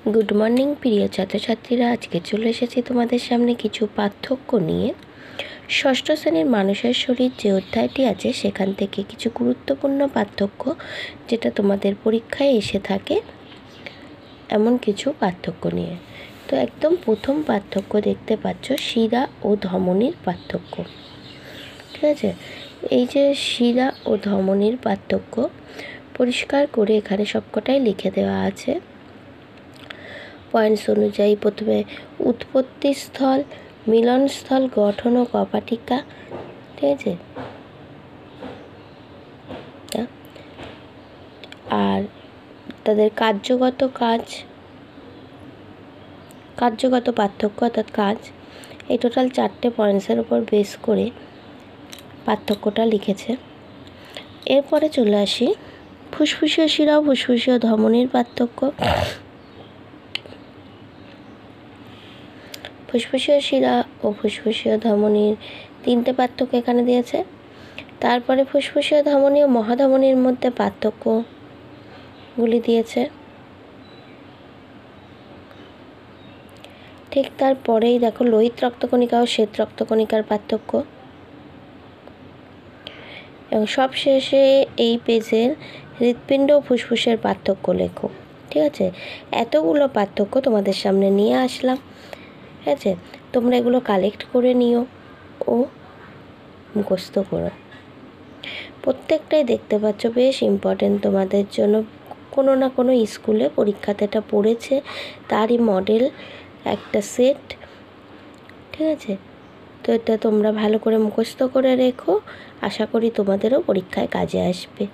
Good morning প্রিয় ছাত্রছাত্রীরা, আজকে চলে এসেছি তোমাদের সামনে কিছু পার্থক্য নিয়ে। ষষ্ঠ শ্রেণীর মানুষের শরীর যে অধ্যায়টি আছে সেখান থেকে কিছু গুরুত্বপূর্ণ পার্থক্য, যেটা তোমাদের পরীক্ষায় এসে থাকে, এমন কিছু পার্থক্য নিয়ে। তো একদম প্রথম পার্থক্য দেখতে পাচ্ছ, শিরা ও ধমনীর পার্থক্য। ঠিক আছে, এই যে শিরা ও ধমনীর পার্থক্য পরিষ্কার করে এখানে সবকটাই লিখে দেওয়া আছে পয়েন্টস অনুযায়ী। প্রথমে উৎপত্তিস্থল, মিলনস্থল, গঠন ও কপাটিকা। ঠিক আছে, আর তাদের কার্যগত পার্থক্য অর্থাৎ কাজ, এই টোটাল 4টে পয়েন্টসের উপর বেস করে পার্থক্যটা লিখেছে। এরপরে চলে আসি ফুসফুসীয় শিরা ও ফুসফুসীয় ধমনীর পার্থক্য। ফুসফুসীয় শিরা ও ফুসফুসীয় ধমনীর 3টে পার্থক্য এখানে দিয়েছে। তারপরে ফুসফুসীয় ধমনী ও মহাধমনীর মধ্যে পার্থক্যগুলি দিয়েছে। ঠিক তারপরেই দেখো লোহিত রক্তকণিকা ও শ্বেত রক্তকণিকার পার্থক্য, এবং সবশেষে এই পেজের হৃৎপিণ্ড ও ফুসফুসের পার্থক্য লেখো। ঠিক আছে, এতগুলো পার্থক্য তোমাদের সামনে নিয়ে আসলাম। ঠিক আছে, তোমরা এগুলো কালেক্ট করে নিও ও মুখস্থ করো। প্রত্যেকটাই দেখতে পাচ্ছ বেশ ইম্পর্টেন্ট তোমাদের জন্য। কোনো না কোনো স্কুলে পরীক্ষাতে এটা পড়েছে, তারই মডেল একটা সেট। ঠিক আছে, তো এটা তোমরা ভালো করে মুখস্থ করে রেখো, আশা করি তোমাদেরও পরীক্ষায় কাজে আসবে।